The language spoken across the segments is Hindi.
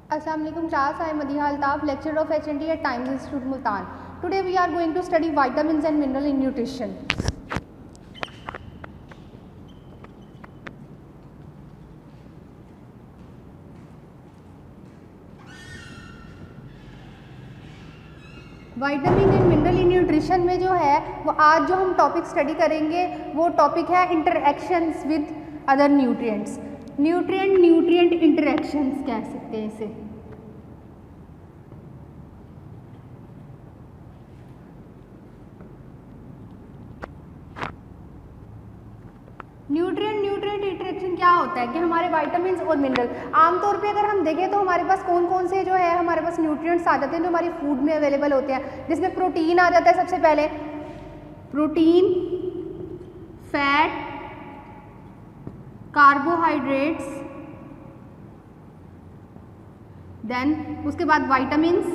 Assalamu alaikum class, I am Madiha Altaf, lecturer of HND at Times Institute Multan. Today we are going to study vitamins and mineral in nutrition. Vitamin and mineral in nutrition में जो है वो आज जो हम टॉपिक स्टडी करेंगे वो टॉपिक है interactions with other nutrients. Nutrient interactions कह सकते हैं इसे। न्यूट्रिएंट इंटरेक्शन क्या होता है कि हमारे विटामिन्स और मिनरल, आमतौर पे अगर हम देखें तो हमारे पास कौन कौन से जो है हमारे पास न्यूट्रिएंट्स आ जाते हैं जो हमारी फूड में अवेलेबल होते हैं, जिसमें प्रोटीन आ जाता है। सबसे पहले प्रोटीन, फैट, कार्बोहाइड्रेट्स, देन उसके बाद विटामिन्स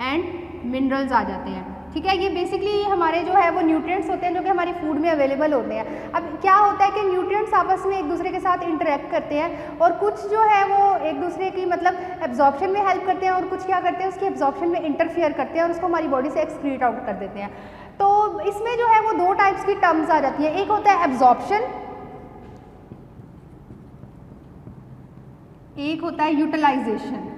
एंड मिनरल्स आ जाते हैं। ठीक है, ये बेसिकली हमारे जो है वो न्यूट्रिएंट्स होते हैं जो कि हमारी फूड में अवेलेबल होते हैं। अब क्या होता है कि न्यूट्रिएंट्स आपस में एक दूसरे के साथ इंटरेक्ट करते हैं और कुछ जो है वो एक दूसरे की मतलब एब्जॉर्प्शन में हेल्प करते हैं और कुछ क्या करते हैं उसकी एब्जॉर्प्शन में इंटरफियर करते हैं और उसको हमारी बॉडी से एक्सक्रीट आउट कर देते हैं। तो इसमें जो है वो दो टाइप्स की टर्म्स आ जाती है, एक होता है एब्जॉर्प्शन, एक होता है यूटिलाइजेशन।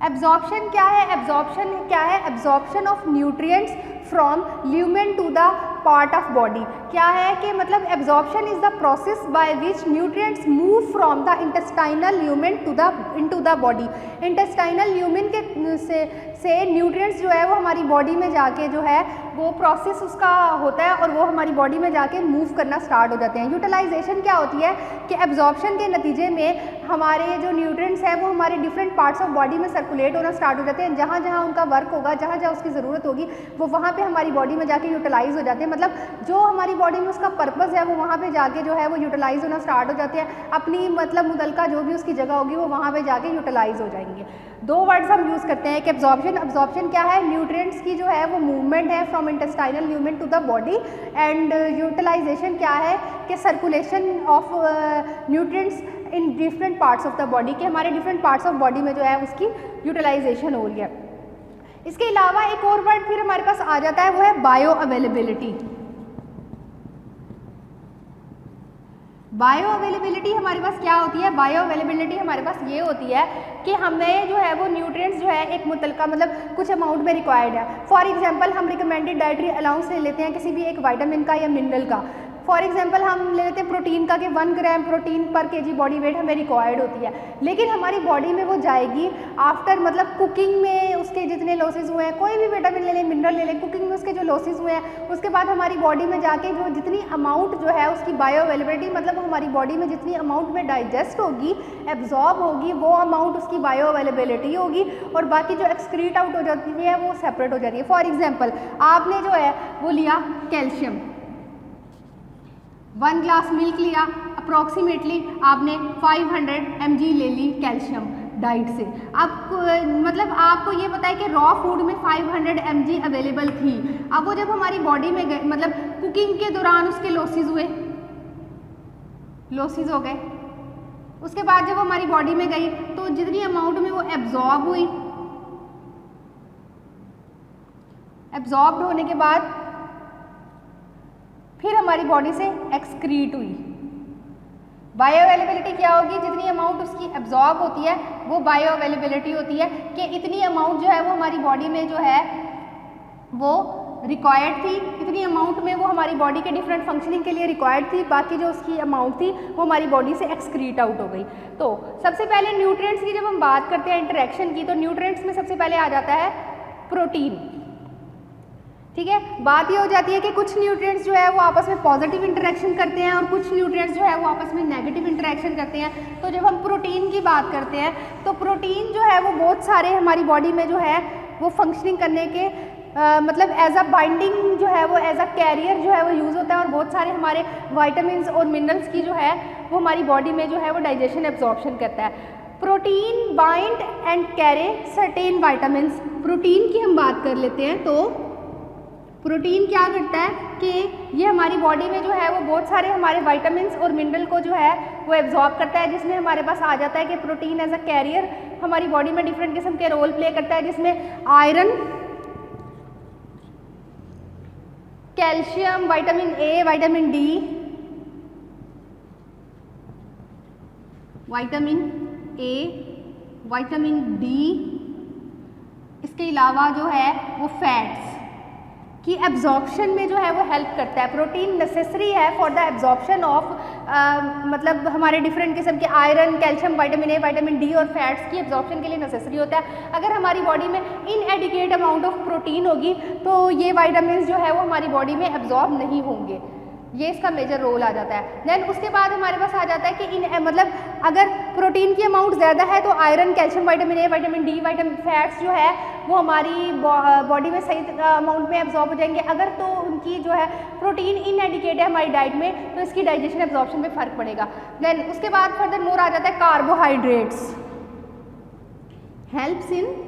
एब्जॉर्प्शन क्या है? Absorption of nutrients from lumen to the part of body. क्या है कि मतलब absorption is the process by which nutrients move from the intestinal lumen into the body. Intestinal lumen के से न्यूट्रिएंट्स जो है वो हमारी बॉडी में जाके जो है वो प्रोसेस उसका होता है और वो हमारी बॉडी में जाके मूव करना स्टार्ट हो जाते हैं। यूटिलाइजेशन क्या होती है कि एब्जॉर्प्शन के नतीजे में हमारे जो न्यूट्रिएंट्स हैं वो हमारे डिफरेंट पार्ट्स ऑफ बॉडी में सर्कुलेट होना स्टार्ट हो जाते हैं। जहाँ जहाँ उनका वर्क होगा, जहाँ जहाँ उसकी ज़रूरत होगी वो वहाँ पे हमारी बॉडी में जाके यूटिलाइज हो जाते हैं। मतलब जो हमारी बॉडी में उसका पर्पस है वो वहाँ पे जाके जो है वो यूटिलाइज होना स्टार्ट हो जाते हैं। अपनी मतलब मुतलका जो भी उसकी जगह होगी वो वहाँ पे जाके यूटिलाइज हो जाएंगे। दो वर्ड्स हम यूज़ करते हैं कि एब्जॉर्प्शन क्या है? न्यूट्रिएंट्स की जो है वो मूवमेंट है from intestinal lumen to the body, and utilization क्या है कि circulation of nutrients in different parts of the body, के हमारे डिफरेंट पार्ट्स ऑफ बॉडी में जो है उसकी यूटिलाइजेशन हो रही है। इसके अलावा एक और वर्ड फिर हमारे पास आ जाता है वो है बायो अवेलेबिलिटी। बायो अवेलेबिलिटी हमारे पास क्या होती है? बायो अवेलेबिलिटी हमारे पास ये होती है कि हमें जो है वो न्यूट्रिएंट्स जो है एक मुतलका मतलब कुछ अमाउंट में रिक्वायर्ड है। फॉर एग्जांपल हम रिकमेंडेड डाइटरी अलाउंस ले लेते हैं किसी भी एक विटामिन का या मिनरल का। फॉर एग्जांपल हम ले लेते हैं प्रोटीन का कि 1 ग्राम प्रोटीन पर केजी बॉडी वेट हमें रिक्वायर्ड होती है, लेकिन हमारी बॉडी में वो जाएगी आफ्टर मतलब कुकिंग में उसके जितने लॉसेस हुए हैं, कोई भी विटामिन ले लें, मिनरल ले लें, कुकिंग में उसके जो लॉसेस हुए हैं उसके बाद हमारी बॉडी में जाके जो जितनी अमाउंट जो है उसकी बायो अवेलेबिलिटी मतलब हमारी बॉडी में जितनी अमाउंट में डाइजेस्ट होगी, एब्जॉर्ब होगी, वो अमाउंट उसकी बायो अवेलेबिलिटी होगी और बाकी जो एक्सक्रीट आउट हो जाती है वो सेपरेट हो जाती है। फॉर एग्जाम्पल आपने जो है वो लिया कैल्शियम, 1 ग्लास मिल्क लिया, अप्रॉक्सीमेटली आपने 500 mg ले ली कैल्शियम डाइट से। अब मतलब आपको ये पता है कि रॉ फूड में 500 mg अवेलेबल थी। अब वो जब हमारी बॉडी में गए मतलब कुकिंग के दौरान उसके लॉसेस हो गए, उसके बाद जब हमारी बॉडी में गई तो जितनी अमाउंट में वो एब्जॉर्ब हुई, एब्जॉर्ब होने के बाद फिर हमारी बॉडी से एक्सक्रीट हुई। बायो अवेलेबिलिटी क्या होगी? जितनी अमाउंट उसकी एब्जॉर्ब होती है वो बायो अवेलेबिलिटी होती है कि इतनी अमाउंट जो है वो हमारी बॉडी में जो है वो रिक्वायर्ड थी, इतनी अमाउंट में वो हमारी बॉडी के डिफरेंट फंक्शनिंग के लिए रिक्वायर्ड थी, बाकी जो उसकी अमाउंट थी वो हमारी बॉडी से एक्सक्रीट आउट हो गई। तो सबसे पहले न्यूट्रिएंट्स की जब हम बात करते हैं इंटरेक्शन की, तो न्यूट्रिएंट्स में सबसे पहले आ जाता है प्रोटीन। ठीक है, बात ये हो जाती है कि कुछ न्यूट्रिएंट्स जो है वो आपस में पॉजिटिव इंटरेक्शन करते हैं और कुछ न्यूट्रिएंट्स जो है वो आपस में नेगेटिव इंटरेक्शन करते हैं। तो जब हम प्रोटीन की बात करते हैं तो प्रोटीन जो है वो बहुत सारे हमारी बॉडी में जो है वो फंक्शनिंग करने के मतलब एज अ बाइंडिंग जो है वो एज अ कैरियर जो है वो यूज़ होता है और बहुत सारे हमारे विटामिन्स और मिनरल्स की जो है वो हमारी बॉडी में जो है वो डाइजेशन एब्जॉर्प्शन करता है। Protein bind and carry certain vitamins. Protein की हम बात कर लेते हैं तो प्रोटीन क्या करता है कि ये हमारी बॉडी में जो है वो बहुत सारे हमारे विटामिन्स और मिनरल को जो है वो एब्जॉर्ब करता है, जिसमें हमारे पास आ जाता है कि प्रोटीन एज अ कैरियर हमारी बॉडी में डिफरेंट किस्म के रोल प्ले करता है, जिसमें iron, calcium, vitamin A, vitamin D, vitamin A, vitamin D, इसके अलावा जो है वो फैट्स की एब्जॉर्प्शन में जो है वो हेल्प करता है। प्रोटीन नेसेसरी है फॉर द एब्जॉर्प्शन ऑफ मतलब हमारे डिफरेंट किस्म के iron, calcium, vitamin A, vitamin D और फैट्स की एब्जॉर्प्शन के लिए नेसेसरी होता है। अगर हमारी बॉडी में इनएडिक्वेट अमाउंट ऑफ प्रोटीन होगी तो ये विटामिन्स जो है वो हमारी बॉडी में एब्जॉर्ब नहीं होंगे, ये इसका मेजर रोल आ जाता है। देन उसके बाद हमारे पास आ जाता है कि मतलब अगर प्रोटीन की अमाउंट ज़्यादा है तो iron, calcium, vitamin A, vitamin D, vitamin fats जो है वो हमारी बॉडी में सही अमाउंट में एब्जॉर्ब हो जाएंगे। अगर तो उनकी जो है प्रोटीन इनएडिक्वेट है हमारी डाइट में तो इसकी डाइजेशन एब्जॉर्प्शन में फ़र्क पड़ेगा। देन उसके बाद फर्दर मोर आ जाता है कार्बोहाइड्रेट्स, हेल्प्स इन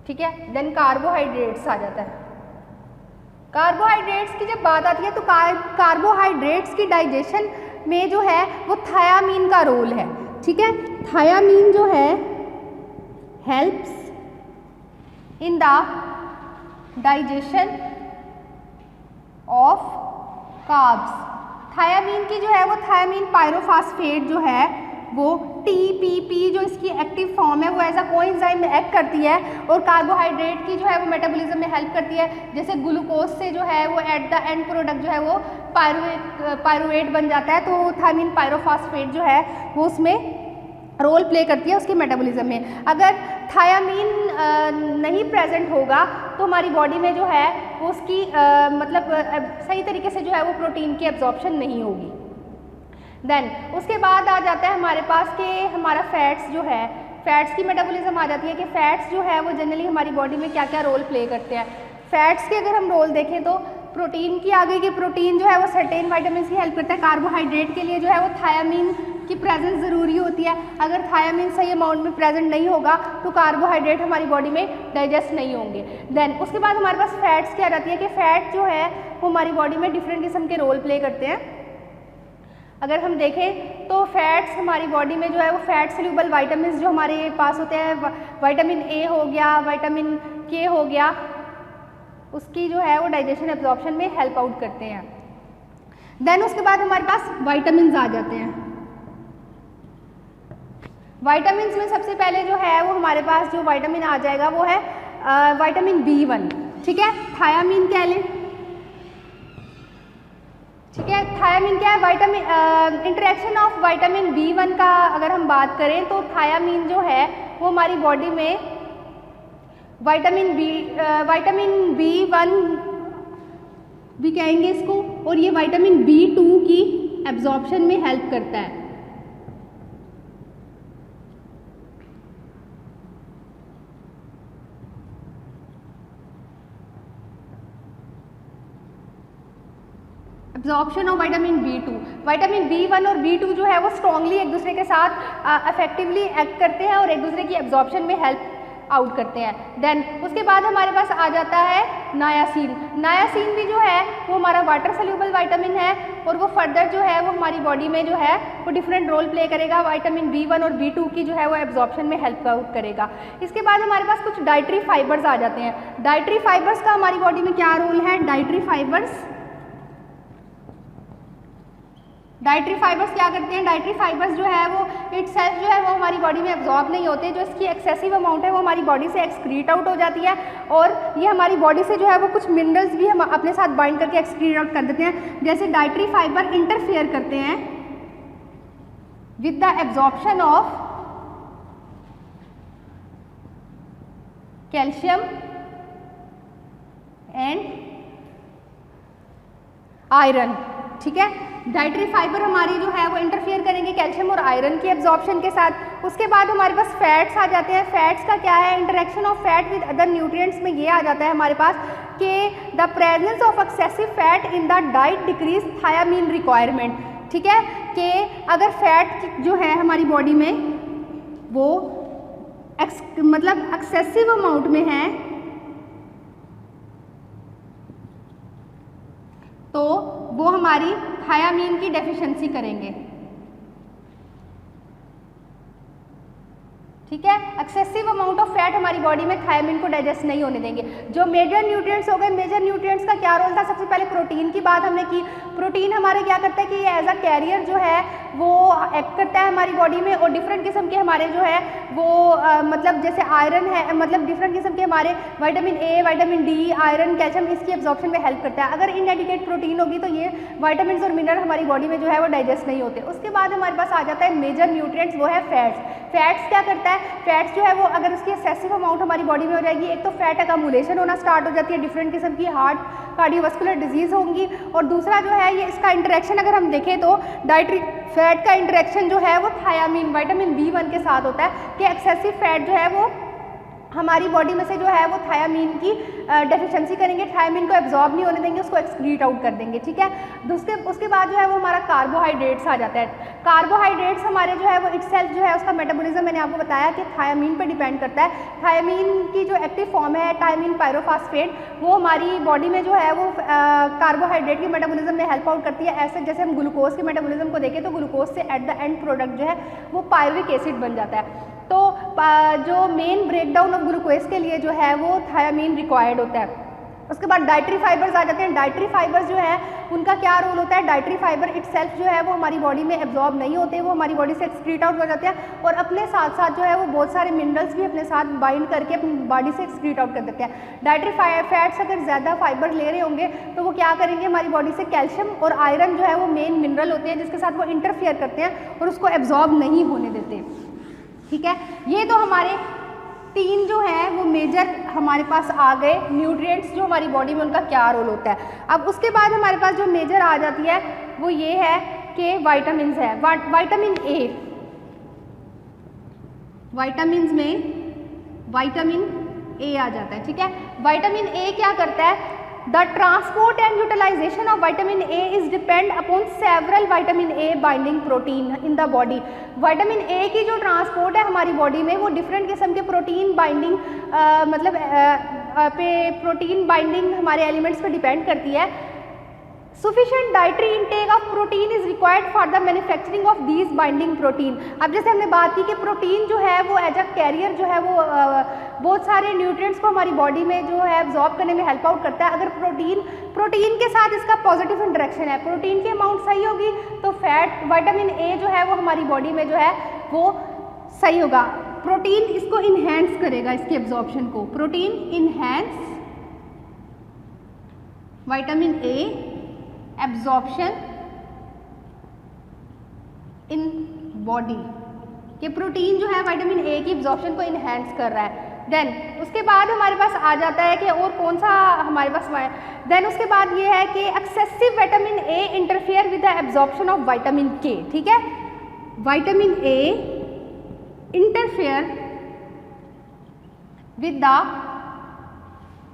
ठीक है। देन कार्बोहाइड्रेट्स आ जाता है। कार्बोहाइड्रेट्स की जब बात आती है तो कार्बोहाइड्रेट्स की डाइजेशन में जो है वो थायामीन का रोल है, ठीक है। थायामीन जो है helps in the digestion of carbs. Thiamine की जो है वो थायामीन पायरोफॉस्फेट जो है वो TPP जो इसकी एक्टिव फॉर्म है वो एज अ कोएंजाइम में एक्ट करती है और कार्बोहाइड्रेट की जो है वो मेटाबॉलिज्म में हेल्प करती है। जैसे ग्लूकोज से जो है वो एट द एंड प्रोडक्ट जो है वो पायरुवेट बन जाता है, तो थायमीन पायरोफॉस्फेट जो है वो उसमें रोल प्ले करती है उसके मेटाबॉलिज्म में। अगर थायामीन नहीं प्रेजेंट होगा तो हमारी बॉडी में जो है वो उसकी मतलब सही तरीके से जो है वो प्रोटीन की एब्जॉर्प्शन नहीं होगी। देन उसके बाद आ जाता है हमारे पास कि हमारा फैट्स जो है, फैट्स की मेटाबॉलिज्म आ जाती है कि फैट्स जो है वो जनरली हमारी बॉडी में क्या क्या रोल प्ले करते हैं। फैट्स के अगर हम रोल देखें तो प्रोटीन की आगे की प्रोटीन जो है वो सर्टेन विटामिन की हेल्प करता है। कार्बोहाइड्रेट के लिए जो है वो थायामीन की प्रेजेंस ज़रूरी होती है। अगर थायामीन सही अमाउंट में प्रेजेंट नहीं होगा तो कार्बोहाइड्रेट हमारी बॉडी में डाइजेस्ट नहीं होंगे। देन उसके बाद हमारे पास फैट्स की आ जाती है कि फैट जो है वो हमारी बॉडी में डिफरेंट किस्म के रोल प्ले करते हैं। अगर हम देखें तो फैट्स हमारी बॉडी में जो है वो फैट सोल्यूबल विटामिन जो हमारे पास होते हैं, विटामिन ए हो गया, विटामिन के हो गया, उसकी जो है वो डाइजेशन एब्जॉर्प्शन में हेल्प आउट करते हैं। देन उसके बाद हमारे पास विटामिन आ जाते हैं। विटामिन में सबसे पहले जो है वो हमारे पास जो विटामिन आ जाएगा वो है विटामिन B1, ठीक है। थायामीन कह लें, ठीक है। थायामीन क्या है? Vitamin interaction of vitamin B1 का अगर हम बात करें तो थायामीन जो है वो हमारी बॉडी में विटामिन B1 भी कहेंगे इसको, और ये विटामिन B2 की एब्जॉर्प्शन में हेल्प करता है। Absorption of vitamin B2, vitamin B1 और B2 जो है वो स्ट्रॉन्गली एक दूसरे के साथ इफेक्टिवली एक्ट करते हैं और एक दूसरे की एब्जॉर्प्शन में हेल्प आउट करते हैं। देन उसके बाद हमारे पास आ जाता है नायासिन। नायासिन भी जो है वो हमारा वाटर सोल्यूबल विटामिन है और वो फर्दर जो है वो हमारी बॉडी में जो है वो डिफरेंट रोल प्ले करेगा। विटामिन B1 और B2 की जो है वो एब्जॉर्प्शन में हेल्प आउट करेगा। इसके बाद हमारे पास कुछ डाइटरी फाइबर्स आ जाते हैं। डाइटरी फाइबर्स का हमारी बॉडी में क्या रोल है? डाइटरी फाइबर्स क्या करते हैं? डाइटरी फाइबर्स जो है वो इटसेल्फ जो है वो हमारी बॉडी में एब्जॉर्ब नहीं होते। जो इसकी एक्सेसिव अमाउंट है वो हमारी बॉडी से एक्सक्रीट आउट हो जाती है और ये हमारी बॉडी से जो है वो कुछ मिनरल्स भी हम अपने साथ बाइंड करके एक्सक्रीट आउट कर देते हैं। जैसे डाइटरी फाइबर इंटरफेयर करते हैं with the absorption of calcium and iron, ठीक है। डाइटरी फाइबर हमारी जो है वो इंटरफेयर करेंगे कैल्शियम और आयरन की एब्जॉर्प्शन के साथ। उसके बाद हमारे पास फैट्स आ जाते हैं। फैट्स का क्या है? Interaction of fat with other nutrients में ये आ जाता है हमारे पास कि the presence of excessive fat in the diet decrease thiamine requirement. ठीक है, कि अगर फैट जो है हमारी बॉडी में वो मतलब एक्सेसिव अमाउंट में है तो वो हमारी थायामीन की डेफिशिएंसी करेंगे। ठीक है, एक्सेसिव अमाउंट ऑफ फैट हमारी बॉडी में थायामीन को डाइजेस्ट नहीं होने देंगे। जो मेजर न्यूट्रिएंट्स हो गए, मेजर न्यूट्रिएंट्स का क्या रोल था? सबसे पहले प्रोटीन की बात हमने की। प्रोटीन हमारे क्या करता है कि ये एज अ कैरियर जो है वो एक्ट करता है हमारी बॉडी में, और डिफरेंट किस्म के हमारे जो है वो मतलब जैसे आयरन है, मतलब डिफरेंट किस्म के हमारे vitamin A, vitamin D, iron, calcium, इसकी एब्जॉर्प्शन में हेल्प करता है। अगर इनएडिक्वेट प्रोटीन होगी तो ये विटामिन और मिनरल हमारी बॉडी में जो है वो डाइजेस्ट नहीं होते। उसके बाद हमारे पास आ जाता है मेजर न्यूट्रिएंट्स, वो है फैट्स। फैट्स क्या करता है? फैट्स जो है वो अगर उसकी एक्सेसिव अमाउंट हमारी बॉडी में हो जाएगी, एक तो फैट अकमुलेशन होना स्टार्ट हो जाती है, डिफरेंट किस्म की हार्ट कार्डियोवास्कुलर डिजीज होंगी, और दूसरा जो है ये इसका इंटरेक्शन अगर हम देखें तो डाइटरी फैट का इंटरेक्शन जो है वो थायामीन, विटामिन B1 के साथ होता है कि एक्सेसिव फैट जो है वो हमारी बॉडी में से जो है वो थायामीन की डेफिशिएंसी करेंगे, थायामीन को एब्जॉर्ब नहीं होने देंगे, उसको एक्सक्रीट आउट कर देंगे। ठीक है, उसके बाद जो है वो हमारा कार्बोहाइड्रेट्स आ जाता है। कार्बोहाइड्रेट्स हमारे जो है वो इटसेल्फ जो है उसका मेटाबॉलिज्म मैंने आपको बताया कि थायामीन पर डिपेंड करता है। थायामीन की जो एक्टिव फॉर्म है थायामीन पायरोफॉस्फेट, वो हमारी बॉडी में जो है वो कार्बोहाइड्रेट की मेटाबॉलिज्म में हेल्प आउट करती है। ऐसे जैसे हम ग्लूकोज के मेटाबॉलिज्म को देखें तो ग्लूकोज से एट द एंड प्रोडक्ट जो है वो पायरुविक एसिड बन जाता है। तो जो मेन ब्रेकडाउन ऑफ ग्लूकोज के लिए जो है वो थायामीन रिक्वायर्ड होता है। उसके बाद डाइटरी फाइबर्स आ जाते हैं। डाइटरी फाइबर्स जो है उनका क्या रोल होता है? डाइटरी फाइबर इटसेल्फ जो है वो हमारी बॉडी में एब्जॉर्ब नहीं होते, वो हमारी बॉडी से एक्सक्रीट आउट हो जाते हैं, और अपने साथ साथ जो है वो बहुत सारे मिनरल्स भी अपने साथ बाइंड करके अपनी बॉडी से एक्सक्रीट आउट कर देते हैं। डाइटरी फैट्स अगर ज़्यादा फाइबर ले रहे होंगे तो वो क्या करेंगे? हमारी बॉडी से कैल्शियम और आयरन जो है वो मेन मिनरल होते हैं जिसके साथ वो इंटरफेयर करते हैं और उसको एब्जॉर्ब नहीं होने देते। ठीक है, ये तो हमारे तीन जो है वो मेजर हमारे पास आ गए न्यूट्रिएंट्स जो हमारी बॉडी में उनका क्या रोल होता है। अब उसके बाद हमारे पास जो मेजर आ जाती है वो ये है कि वाइटामिन्स है। वाइटामिन ए, वाइटामिन्स में वाइटामिन ए आ जाता है। ठीक है, वाइटामिन ए क्या करता है? The transport and utilization of vitamin A is depend upon several vitamin A binding protein in the body। vitamin A की जो ट्रांसपोर्ट है हमारी बॉडी में वो डिफरेंट किस्म के प्रोटीन बाइंडिंग मतलब पे प्रोटीन बाइंडिंग हमारे एलिमेंट्स पे डिपेंड करती है। Sufficient dietary intake of protein is required for the manufacturing of these binding protein। अब जैसे हमने बात की कि प्रोटीन जो है वो एज अ कैरियर जो है वो बहुत सारे न्यूट्रिएंट्स को हमारी बॉडी में जो है एब्जॉर्ब करने में हेल्प आउट करता है। अगर प्रोटीन के साथ इसका पॉजिटिव इंटरेक्शन है, प्रोटीन की अमाउंट सही होगी तो फैट विटामिन ए जो है वो हमारी बॉडी में जो है वो सही होगा। प्रोटीन इसको इन्हेंस करेगा, इसके एब्जॉर्प्शन को। Protein enhance vitamin A absorption in body, कि प्रोटीन जो है विटामिन ए की एब्जॉर्प्शन को इन्हेंस कर रहा है। देन उसके बाद हमारे पास आ जाता है कि और कौन सा हमारे पास देन उसके बाद ये है कि excessive vitamin A interfere with the absorption of vitamin के। ठीक है, vitamin A interfere with the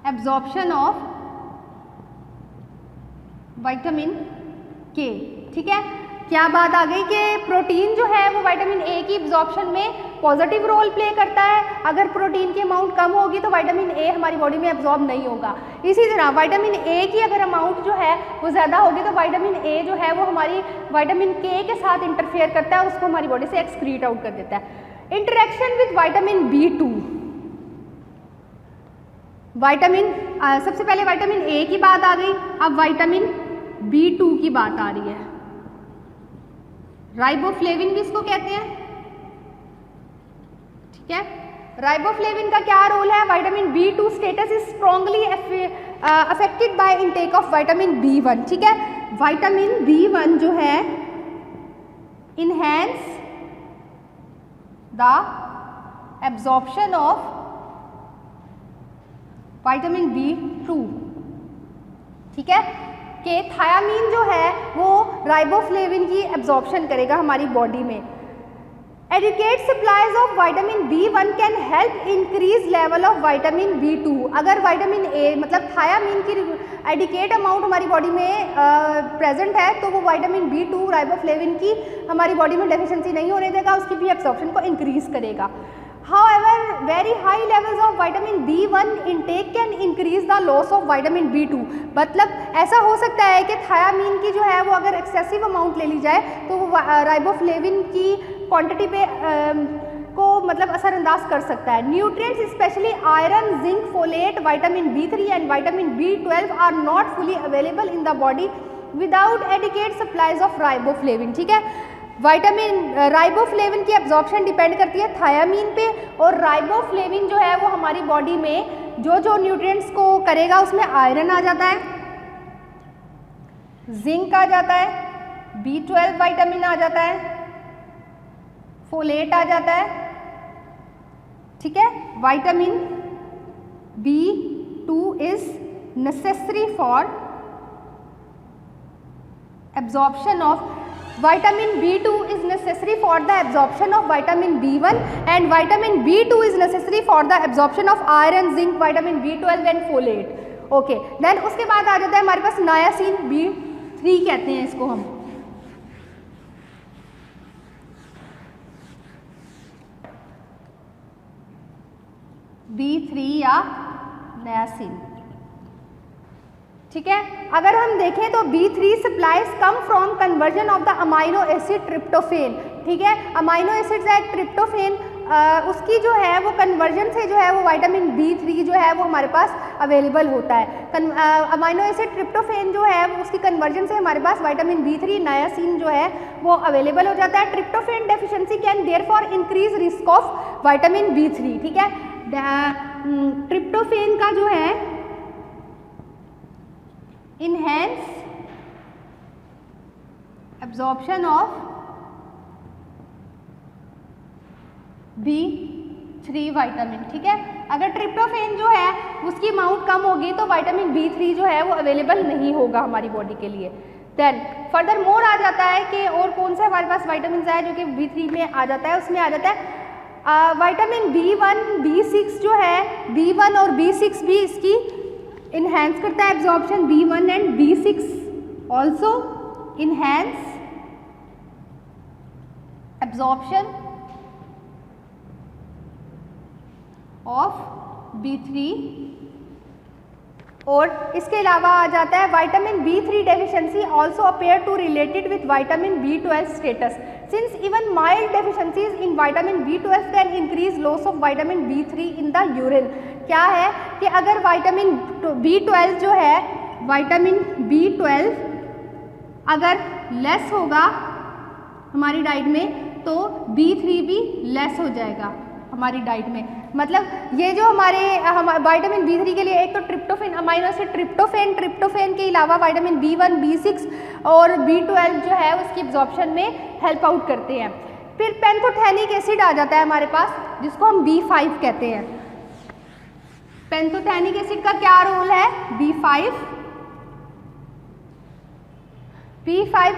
absorption of vitamin के। ठीक है, क्या बात आ गई कि प्रोटीन जो है वो विटामिन ए की एब्जॉर्प्शन में पॉजिटिव रोल प्ले करता है। अगर प्रोटीन की अमाउंट कम होगी तो विटामिन ए हमारी बॉडी में एब्जॉर्ब नहीं होगा। इसी तरह विटामिन ए की अगर अमाउंट जो है वो ज़्यादा होगी तो विटामिन ए जो है वो हमारी विटामिन के साथ इंटरफेयर करता है, उसको हमारी बॉडी से एक्सक्रीट आउट कर देता है। Interaction with vitamin B2। सबसे पहले विटामिन ए की बात आ गई, अब विटामिन B2 की बात आ रही है। राइबोफ्लेविन भी इसको कहते हैं। ठीक है, राइबोफ्लेविन का क्या रोल है? Vitamin B2 status is strongly affected by intake of vitamin B1। ठीक है, विटामिन B1 जो है enhance the absorption of vitamin B2। ठीक है, कि थायामीन जो है वो राइबोफ्लेविन की एब्जॉर्प्शन करेगा हमारी बॉडी में। Adequate supplies of vitamin B1 can help increase level of vitamin B2। अगर विटामिन ए मतलब थायामीन की एडिकेट अमाउंट हमारी बॉडी में प्रेजेंट है तो वो विटामिन B2 राइबोफ्लेविन की हमारी बॉडी में डेफिशिएंसी नहीं होने देगा, उसकी भी एब्जॉर्प्शन को इंक्रीज करेगा। However, very high levels of vitamin B1 intake can increase the loss of vitamin B2। मतलब ऐसा हो सकता है कि थायामीन की जो है वो अगर एक्सेसिव अमाउंट ले ली जाए तो वो राइबोफ्लेविन की क्वांटिटी पे को मतलब असरअंदाज कर सकता है। Nutrients especially iron, zinc, folate, vitamin B3 and vitamin B12 are not fully available in the body without adequate supplies of riboflavin. ठीक है, विटामिन राइबोफ्लेविन की एब्जॉर्प्शन डिपेंड करती है थायामीन पे, और राइबोफ्लेविन जो है वो हमारी बॉडी में जो न्यूट्रिएंट्स को करेगा उसमें आयरन आ जाता है, जिंक आ जाता है, B12 विटामिन आ जाता है, फोलेट आ जाता है। ठीक है, vitamin B2 is necessary for absorption of vitamin B2 is necessary for the absorption of vitamin B1 and vitamin B2 is necessary for the absorption of iron, zinc, vitamin B12 and folate। Okay, then उसके बाद आ जाता है हमारे पास नायासिन B3 कहते हैं इसको हम। B3 या नायासिन। ठीक है, अगर हम देखें तो B3 supplies come from conversion of the amino acid tryptophan. ठीक है, अमाइनो एसिड्स है ट्रिप्टोफेन, उसकी जो है वो कन्वर्जन से जो है वो विटामिन B3 जो है वो हमारे पास अवेलेबल होता है। अमाइनो एसिड ट्रिप्टोफेन जो है वो उसकी कन्वर्जन से हमारे पास विटामिन B3 नायासिन जो है वो अवेलेबल हो जाता है। Tryptophan deficiency can therefore increase risk of vitamin B3। ठीक है, ट्रिप्टोफेन का जो है enhance absorption of B3 vitamin. ठीक है, अगर ट्रिप्टोफेन जो है उसकी अमाउंट कम होगी तो विटामिन B3 जो है वो अवेलेबल नहीं होगा हमारी बॉडी के लिए। देन फर्दर मोर आ जाता है कि और कौन सा हमारे पास विटामिन है जो कि B3 में आ जाता है, उसमें आ जाता है विटामिन B1, B6 जो है B1 और B6 भी इसकी इन्हेंस करता है absorption. B1 and B6 also enhance absorption of B3। और इसके अलावा आ जाता है vitamin B3 deficiency also appear to related with vitamin B12 status since even mild deficiencies in vitamin B12 can increase loss of vitamin B3 in the urine. क्या है कि अगर विटामिन B12 जो है विटामिन B12 अगर लेस होगा हमारी डाइट में तो B3 भी लेस हो जाएगा हमारी डाइट में। मतलब ये जो हमारे विटामिन B3 के लिए एक तो ट्रिप्टोफेन अमाइनो एसिड ट्रिप्टोफेन के अलावा विटामिन B1, B6 और B12 जो है उसकी एब्जॉर्प्शन में हेल्प आउट करते हैं। फिर पेंथोथेनिक एसिड आ जाता है हमारे पास जिसको हम B5 कहते हैं। पेंथोथेनिक एसिड का क्या रोल है? B5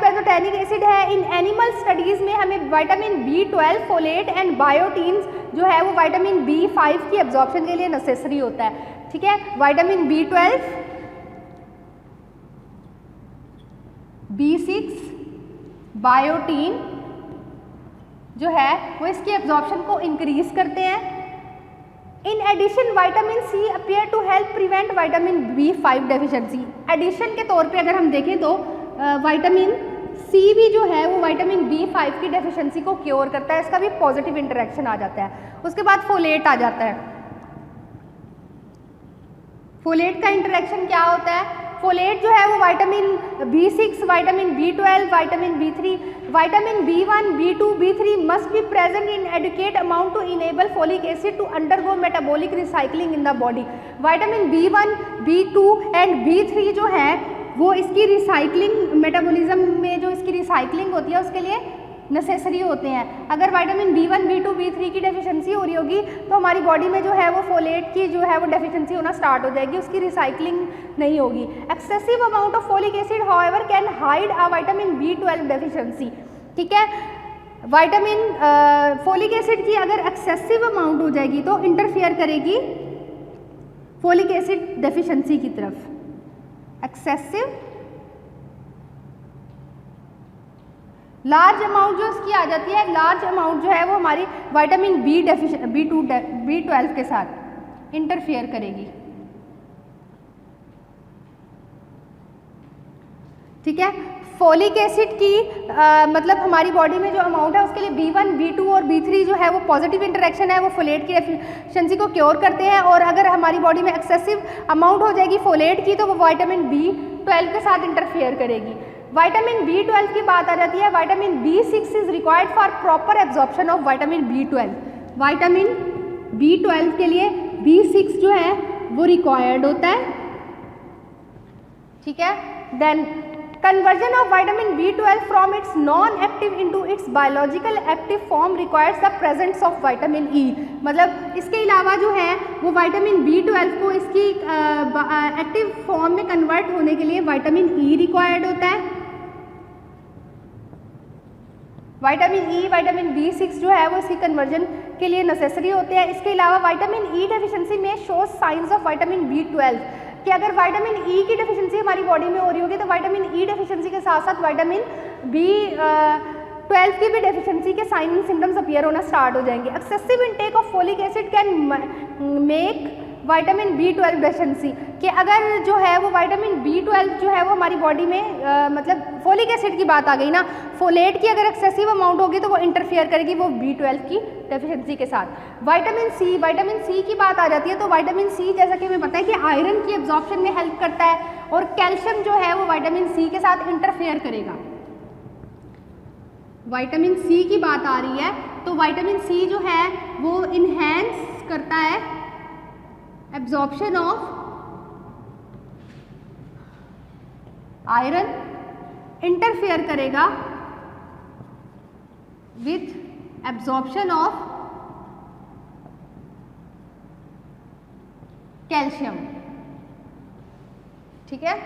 पेंथोथेनिक एसिड है। इन एनिमल स्टडीज में हमें विटामिन B12, फोलेट एंड बायोटीन्स जो है वो विटामिन B5 की एब्जॉर्प्शन के लिए नेसेसरी होता है। ठीक है, विटामिन B12, B6, बायोटीन जो है वो इसकी एब्जॉर्प्शन को इंक्रीज करते हैं। In addition vitamin C appear to help prevent vitamin B5 deficiency. Addition के तौर पे अगर हम देखें तो विटामिन C भी जो है वो विटामिन B5 की डेफिशिएंसी को क्योर करता है, इसका भी पॉजिटिव इंटरेक्शन आ जाता है। उसके बाद फोलेट आ जाता है। फोलेट का इंटरेक्शन क्या होता है? फोलेट जो है वो vitamin B6, vitamin B12, vitamin B3, vitamin B1, B2, B3 must be present in adequate amount to enable folic acid to undergo metabolic recycling in the body. Vitamin B1, B2 and B3 जो है वो इसकी रिसाइकलिंग मेटाबॉलिज्म में जो इसकी रिसाइकलिंग होती है उसके लिए नेसेसरी होते हैं। अगर विटामिन B1, B2, B3 की डेफिशिएंसी हो रही होगी तो हमारी बॉडी में जो है वो फोलेट की जो है वो डेफिशिएंसी होना स्टार्ट हो जाएगी, उसकी रिसाइकलिंग नहीं होगी। Excessive amount of folic acid however can hide a vitamin B12 deficiency. ठीक है, विटामिन फोलिक एसिड की अगर एक्सेसिव अमाउंट हो जाएगी तो इंटरफेयर करेगी फोलिक एसिड डेफिशिएंसी की तरफ। एक्सेसिव लार्ज अमाउंट जो इसकी आ जाती है, लार्ज अमाउंट जो है वो हमारी विटामिन B12 के साथ इंटरफेयर करेगी। ठीक है, फोलिक एसिड की मतलब हमारी बॉडी में जो अमाउंट है उसके लिए B1, B2 और B3 जो है वो पॉजिटिव इंटरेक्शन है, वो फोलेट की डेफिशिएंसी को क्योर करते हैं। और अगर हमारी बॉडी में एक्सेसिव अमाउंट हो जाएगी फोलेट की तो वो विटामिन B12 के साथ इंटरफेयर करेगी। विटामिन B12 की बात आ जाती है, vitamin B6 is required for proper absorption of vitamin B12। Vitamin B12 के लिए B6 जो है वो रिक्वायर्ड होता है। ठीक है, then conversion of vitamin B12 from its non-active into its biological active form requires the presence of vitamin E। मतलब इसके अलावा जो है वो विटामिन B12 को इसकी एक्टिव फॉर्म में कन्वर्ट होने के लिए विटामिन E रिक्वायर्ड होता है। विटामिन E, विटामिन B6 जो है वो इसकी कन्वर्जन के लिए नेसेसरी होते हैं। इसके अलावा विटामिन E डेफिशिएंसी में shows science of vitamin B12 कि अगर विटामिन E की डेफिशिएंसी हमारी बॉडी में हो रही होगी तो विटामिन E डेफिशिएंसी के साथ साथ विटामिन B12 की भी डेफिशिएंसी के साइन एंड सिम्टम्स अपीयर होना स्टार्ट हो जाएंगे। Excessive intake of folic acid can make vitamin B12 deficiency कि अगर जो है वो विटामिन B12 जो है वो हमारी बॉडी में मतलब फोलिक एसिड की बात आ गई ना, फोलेट की अगर एक्सेसिव अमाउंट होगी तो वो इंटरफेयर करेगी वो B12 की डेफिशिएंसी के साथ। विटामिन C की बात आ जाती है तो विटामिन C जैसा कि हमें पता है कि आयरन की एब्जॉर्प्शन में हेल्प करता है और कैल्शियम जो है वो विटामिन C के साथ इंटरफेयर करेगा। विटामिन C की बात आ रही है तो विटामिन C जो है वो इनहेंस करता है एब्जॉर्प्शन ऑफ आयरन, इंटरफेयर करेगा विथ एब्जॉर्प्शन ऑफ कैल्शियम। ठीक है,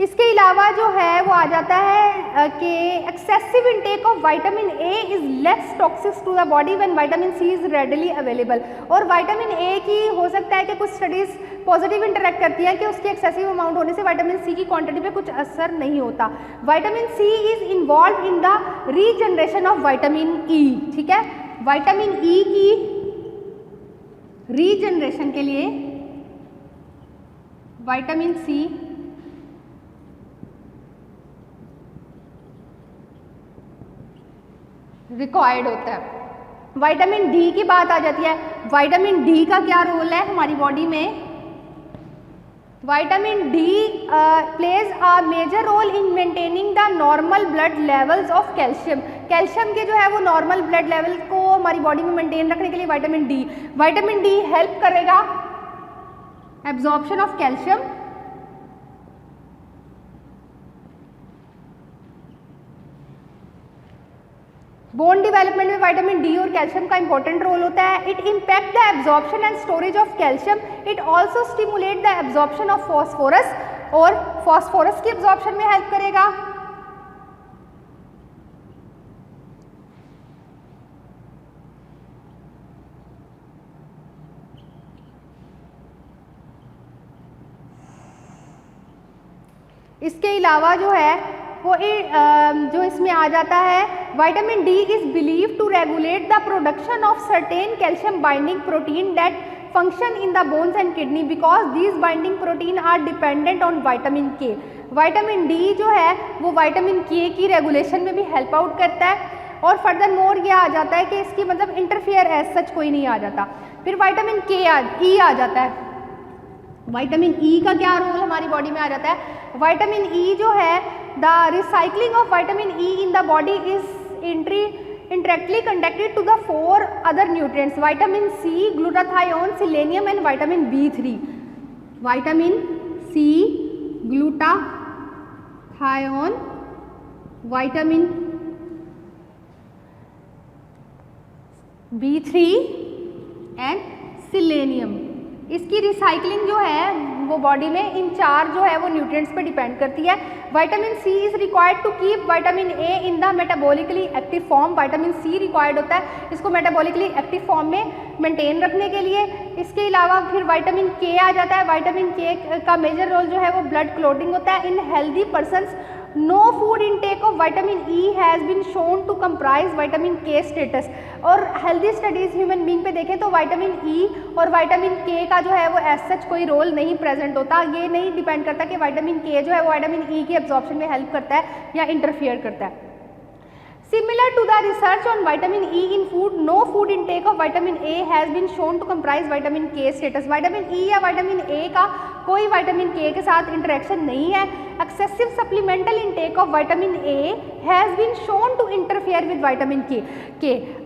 इसके अलावा जो है वो आ जाता है कि excessive intake of vitamin A is less toxic to the body when vitamin C is readily available. और विटामिन A की हो सकता है कि कुछ स्टडीज पॉजिटिव इंटरेक्ट करती है कि उसकी एक्सेसिव अमाउंट होने से विटामिन C की क्वांटिटी पे कुछ असर नहीं होता। Vitamin C is involve in the regeneration of vitamin E। ठीक है, विटामिन E की रीजनरेशन के लिए विटामिन C रिक्वायर्ड होता है। विटामिन D की बात आ जाती है, विटामिन D का क्या रोल है हमारी बॉडी में? Vitamin D plays a major role in maintaining the normal blood levels of calcium. Calcium के जो है वो नॉर्मल ब्लड लेवल को हमारी बॉडी में मेंटेन रखने के लिए विटामिन D हेल्प करेगा absorption of calcium. Bone development में विटामिन D और कैल्शियम का इंपॉर्टेंट रोल होता है। It impact the absorption and storage of calcium. It also stimulate the absorption of phosphorus और फॉस्फोरस की एब्जॉर्प्शन में हेल्प करेगा। इसके अलावा जो है वो जो इसमें आ जाता है vitamin D is believe to regulate the production of certain calcium binding protein that function in the bones and kidney because these binding protein are dependent on vitamin K। Vitamin D जो है वो विटामिन K की रेगुलेशन में भी हेल्प आउट करता है। और फर्दर मोर ये आ जाता है कि इसकी मतलब इंटरफेयर एज सच कोई नहीं आ जाता। फिर विटामिन E आ जाता है। विटामिन E का क्या रोल हमारी बॉडी में आ जाता है? विटामिन E जो है the recycling of vitamin E in the body is indirectly connected to the 4 other nutrients vitamin C, glutathione, selenium and vitamin B3. Vitamin C, glutathione, vitamin B3 and selenium। इसकी रिसाइकलिंग जो है वो बॉडी में इन 4 जो है वो न्यूट्रिएंट्स पे डिपेंड करती है। Vitamin C is required to keep vitamin A in the metabolically active form. Vitamin C required होता है इसको मेटाबॉलिकली एक्टिव फॉर्म में मेंटेन रखने के लिए। इसके अलावा फिर विटामिन के आ जाता है। विटामिन के का मेजर रोल जो है वो ब्लड क्लॉटिंग होता है। In healthy persons no food intake of vitamin E has been shown to compromise vitamin K status. और हेल्दी स्टडीज़ ह्यूमन बींग पे देखें तो विटामिन ई और विटामिन के का जो है वो एज सच कोई रोल नहीं प्रेजेंट होता। ये नहीं डिपेंड करता कि विटामिन के जो है वो विटामिन ई की एब्जॉर्प्शन में हेल्प करता है या इंटरफियर करता है। Similar to the research on vitamin E in food, no food intake of vitamin A has been shown to comprise vitamin K status. vitamin E या vitamin A का कोई vitamin K के साथ interaction नहीं है। Excessive supplemental intake of vitamin A has been shown to interfere with vitamin K.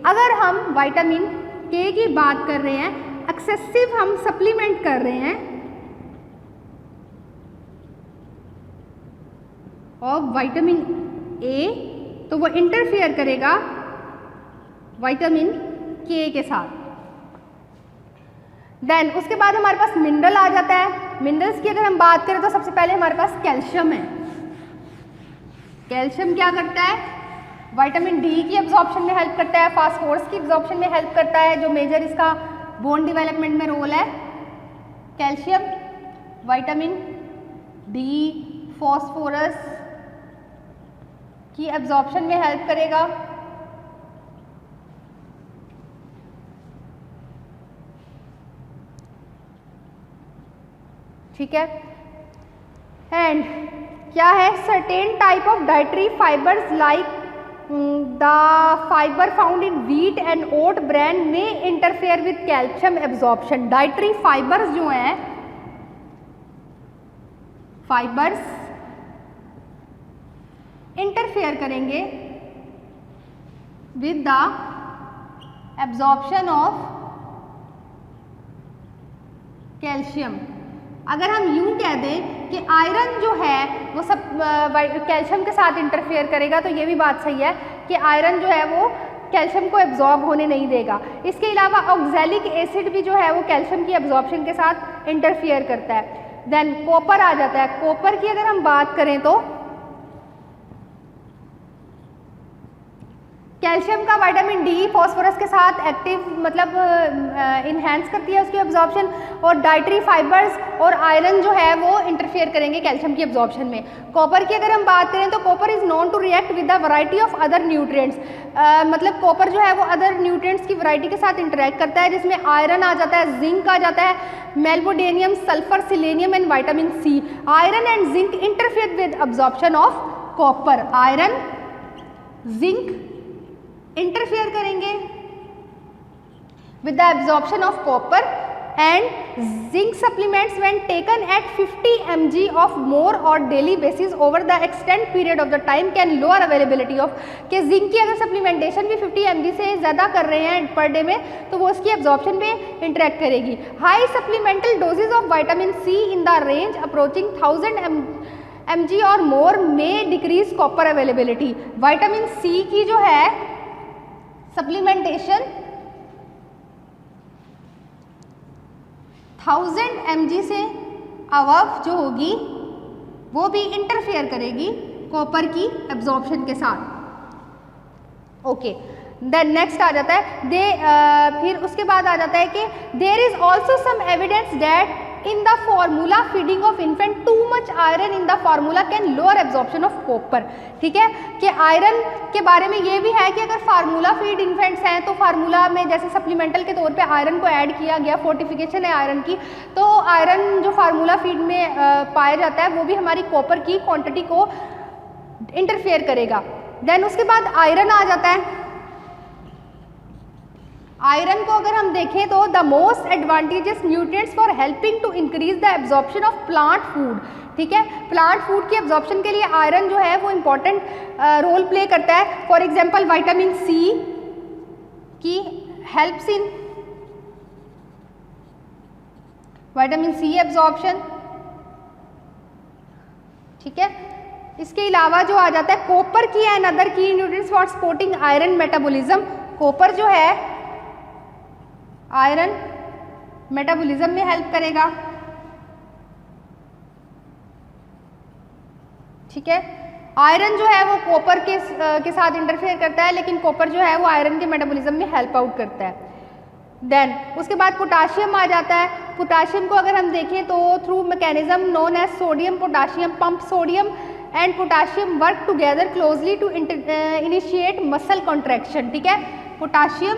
अगर हम vitamin K की बात कर रहे हैं, excessive हम supplement कर रहे हैं और vitamin A तो वो इंटरफेयर करेगा विटामिन के के साथ। देन उसके बाद हमारे पास मिनरल आ जाता है। मिनरल्स की अगर हम बात करें तो सबसे पहले हमारे पास कैल्शियम है। कैल्शियम क्या करता है? विटामिन डी की एब्जॉर्प्शन में हेल्प करता है, फास्फोरस की एब्जॉर्प्शन में हेल्प करता है, जो मेजर इसका बोन डेवलपमेंट में रोल है। कैल्शियम, विटामिन डी, फास्फोरस की एब्जॉर्प्शन में हेल्प करेगा। ठीक है। एंड क्या है? Certain type of dietary fibres like the fibre found in wheat and oat bran में interfere with calcium absorption. Dietary fibres जो हैं, फाइबर्स इंटरफेयर करेंगे with the absorption of calcium. अगर हम यूं कह दें कि आयरन जो है वो सब कैल्शियम के साथ इंटरफेयर करेगा तो ये भी बात सही है कि आयरन जो है वो कैल्शियम को एब्जॉर्ब होने नहीं देगा। इसके अलावा ऑक्सैलिक एसिड भी जो है वो कैल्शियम की एब्जॉर्प्शन के साथ इंटरफेयर करता है। देन कॉपर आ जाता है। कॉपर की अगर हम बात करें तो कैल्शियम का विटामिन डी फास्फोरस के साथ एक्टिव मतलब इन्हेंस करती है उसकी एब्जॉर्प्शन, और डाइटरी फाइबर्स और आयरन जो है वो इंटरफेयर करेंगे कैल्शियम की एब्जॉर्प्शन में। कॉपर की अगर हम बात करें तो copper is known to react with the variety of other nutrients. मतलब कॉपर जो है वो अदर न्यूट्रिएंट्स की वैरायटी के साथ इंटरेक्ट करता है, जिसमें आयरन आ जाता है, जिंक आ जाता है, molybdenum, sulphur, selenium and vitamin C. Iron and zinc interfere with absorption of copper. Iron, zinc interfere करेंगे with the absorption of copper, and zinc supplements when taken at 50 mg of more or daily basis over the extended period of the time can lower availability of कि जिंक की अगर सप्लीमेंटेशन भी 50 mg से ज़्यादा कर रहे हैं पर डे में तो वो उसकी एब्जॉर्प्शन पे इंटरेक्ट करेगी। High supplemental doses of vitamin C in the range approaching 1000 mg और मोर में decrease copper availability. Vitamin C की जो है सप्लीमेंटेशन 1000 mg से अबव जो होगी वो भी इंटरफेयर करेगी कॉपर की एब्जॉर्प्शन के साथ। ओके, देन नेक्स्ट आ जाता है फिर उसके बाद आ जाता है कि there is also some evidence that in the formula feeding of infant too much iron in the formula can lower absorption of copper. ठीक है कि आयरन के बारे में ये भी है कि अगर फार्मूला फीड इन्फेंट्स हैं तो फार्मूला में जैसे सप्लीमेंटल के तौर पे आयरन को ऐड किया गया, फोर्टिफिकेशन है आयरन की, तो आयरन जो फार्मूला फीड में पाया जाता है वो भी हमारी कॉपर की क्वांटिटी को इंटरफेयर करेगा। देन उसके बाद आयरन आ जाता है। आयरन को अगर हम देखें तो the most advantages nutrients for helping to increase the absorption of plant food. ठीक है, प्लांट फूड की एब्जॉर्प्शन के लिए आयरन जो है वो इम्पॉर्टेंट रोल प्ले करता है। फॉर एग्जांपल विटामिन सी की helps in vitamin C absorption. ठीक है, इसके अलावा जो आ जाता है कॉपर की एंड अदर की nutrients for supporting iron metabolism. Copper जो है आयरन मेटाबॉलिज्म में हेल्प करेगा। ठीक है। आयरन जो है वो कॉपर के साथ इंटरफेयर करता है, लेकिन कॉपर जो है वो आयरन के मेटाबॉलिज्म में हेल्प आउट करता है। देन उसके बाद पोटाशियम आ जाता है। पोटाशियम को अगर हम देखें तो through mechanism known as sodium potassium pump, sodium and potassium work together closely to initiate muscle contraction. ठीक है, पोटाशियम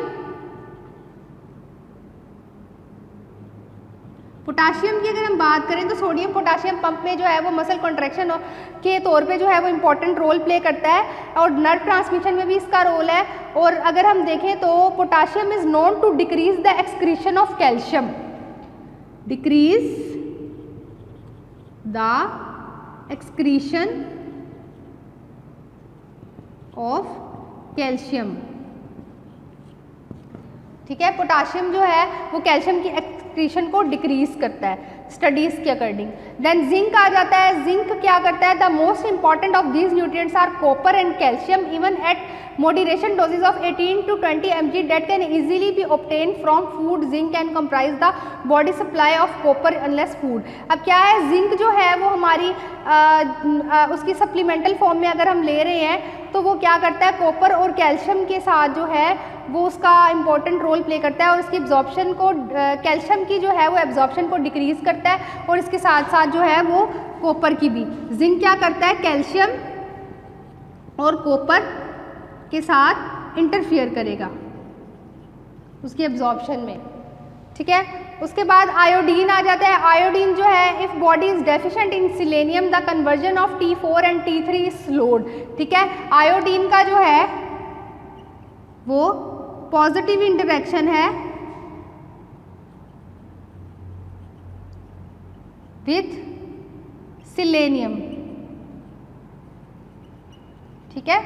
की अगर हम बात करें तो सोडियम पोटाशियम पंप में जो है वो मसल कॉन्ट्रैक्शन के तौर पे जो है वो इम्पॉर्टेंट रोल प्ले करता है और नर्व ट्रांसमिशन में भी इसका रोल है। और अगर हम देखें तो potassium is known to decrease the excretion of calcium, decrease the excretion of calcium. ठीक है, पोटाशियम जो है वो कैल्शियम की एक्सक्रीशन को डिक्रीज करता है स्टडीज के अकॉर्डिंग। देन जिंक आ जाता है। जिंक क्या करता है? The most important of these nutrients are copper and calcium even at moderation doses of 18 to 20 mg that can easily be obtained from food. Zinc can comprise the body supply of copper unless food. अब क्या है, जिंक जो है वो हमारी उसकी सप्लीमेंटल फॉर्म में अगर हम ले रहे हैं तो वो क्या करता है, कॉपर और कैल्शियम के साथ जो है वो उसका इम्पॉर्टेंट रोल प्ले करता है और उसकी एब्जॉर्प्शन को कैल्शियम की जो है वो एब्जॉर्प्शन को डिक्रीज करता है और इसके साथ साथ जो है वो कॉपर की भी। जिंक क्या करता है, कैल्शियम और कॉपर के साथ इंटरफियर करेगा उसकी एब्जॉर्प्शन में। ठीक है, उसके बाद आयोडीन आ जाता है। आयोडीन जो है, if body is deficient in selenium the conversion of T4 and T3 is slowed. ठीक है, आयोडीन का जो है वो पॉजिटिव इंटरेक्शन है विथ सिलेनियम। ठीक है,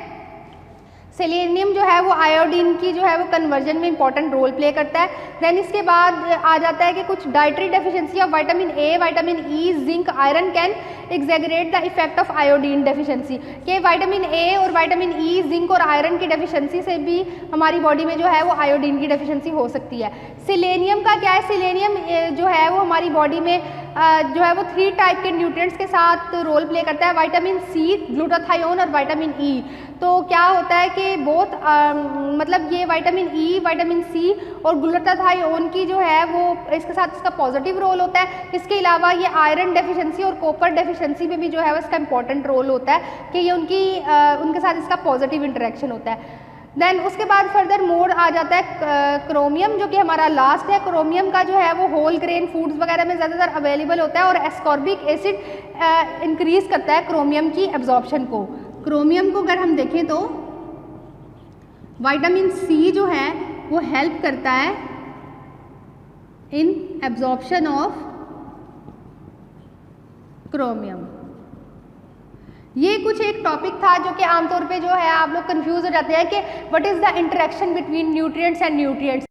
सेलेनियम जो है वो आयोडीन की जो है वो कन्वर्जन में इंपॉर्टेंट रोल प्ले करता है। देन इसके बाद आ जाता है कि कुछ dietary deficiency of vitamin A, vitamin E, zinc, iron can exaggerate the effect of iodine deficiency. कि विटामिन ए और विटामिन ई, जिंक और आयरन की डेफिशिएंसी से भी हमारी बॉडी में जो है वो आयोडीन की डेफिशिएंसी हो सकती है। सेलेनियम का क्या है, सेलेनियम जो है वो हमारी बॉडी में जो है वो 3 टाइप के न्यूट्रिएंट्स के साथ रोल प्ले करता है, विटामिन सी, ग्लूटाथायोन और विटामिन ई। तो क्या होता है कि बोथ मतलब ये विटामिन ई, विटामिन सी और ग्लूटाथायोन की जो है वो इसके साथ इसका पॉजिटिव रोल होता है। इसके अलावा ये आयरन डेफिशिएंसी और कॉपर डेफिशिएंसी में भी जो है इसका इंपॉर्टेंट रोल होता है कि ये उनके साथ इसका पॉजिटिव इंटरेक्शन होता है। देन उसके बाद फर्दर मोड आ जाता है क्रोमियम, जो कि हमारा लास्ट है। क्रोमियम का जो है वो होल ग्रेन फूड्स वगैरह में ज़्यादातर अवेलेबल होता है और एस्कॉर्बिक एसिड इंक्रीज करता है क्रोमियम की एब्जॉर्प्शन को। क्रोमियम को अगर हम देखें तो विटामिन सी जो है वो हेल्प करता है इन एब्जॉर्प्शन ऑफ क्रोमियम। ये कुछ एक टॉपिक था जो कि आमतौर पे जो है आप लोग कंफ्यूज हो जाते हैं कि what is the interaction between nutrients and nutrients.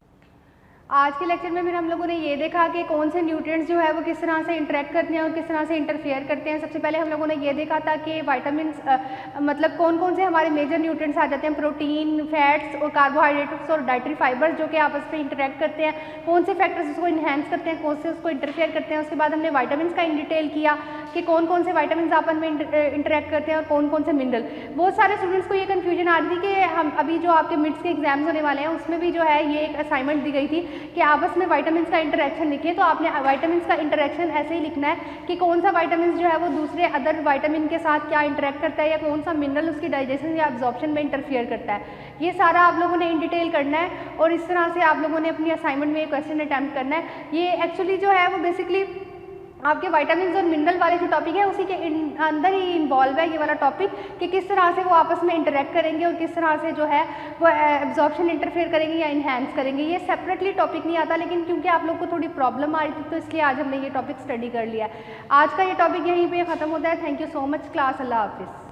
आज के लेक्चर में फिर हम लोगों ने ये देखा कि कौन से न्यूट्रिएंट्स जो है वो किस तरह से इंटरेक्ट करते हैं और किस तरह से इंटरफेयर करते हैं। सबसे पहले हम लोगों ने ये देखा था कि विटामिन मतलब कौन कौन से हमारे मेजर न्यूट्रिएंट्स आ जाते हैं, प्रोटीन, फैट्स और कार्बोहाइड्रेट्स और डाइटरी फाइबर्स जो कि आपस में इंटरेक्ट करते हैं, कौन से फैक्टर्स उसको इन्हेंस करते हैं, कौन से उसको इंटरफेयर करते हैं। उसके बाद हमने विटामिन का इन डिटेल किया कि कौन कौन से विटामिन आपस में इंटरेक्ट करते हैं और कौन कौन से मिनरल। बहुत सारे स्टूडेंट्स को ये कन्फ्यूजन आ रही थी कि हम अभी जो आपके मिड्स के एग्जाम्स होने वाले हैं उसमें भी जो है ये एक असाइनमेंट दी गई थी कि आपस में विटामिन का इंटरेक्शन लिखिए। तो आपने विटामिन का इंटरेक्शन ऐसे ही लिखना है कि कौन सा विटामिन जो है वो दूसरे अदर विटामिन के साथ क्या इंटरेक्ट करता है या कौन सा मिनरल उसकी डाइजेशन या एब्जॉर्प्शन में इंटरफियर करता है। ये सारा आप लोगों ने इन डिटेल करना है और इस तरह से आप लोगों ने अपनी असाइनमेंट में ये क्वेश्चन अटैम्प्ट करना है। ये एक्चुअली जो है वो बेसिकली आपके विटामिन और मिनरल वाले जो टॉपिक है उसी के अंदर ही इन्वॉल्व है ये वाला टॉपिक कि किस तरह से वो आपस में इंटरेक्ट करेंगे और किस तरह से जो है वो एब्जॉर्प्शन इंटरफेयर करेंगे या इन्हेंस करेंगे। ये सेपरेटली टॉपिक नहीं आता, लेकिन क्योंकि आप लोग को थोड़ी प्रॉब्लम आ रही थी तो इसलिए आज हमने ये टॉपिक स्टडी कर लिया। आज का ये टॉपिक यहीं पे ख़त्म होता है। Thank you so much class. अल्लाह हाफिज़।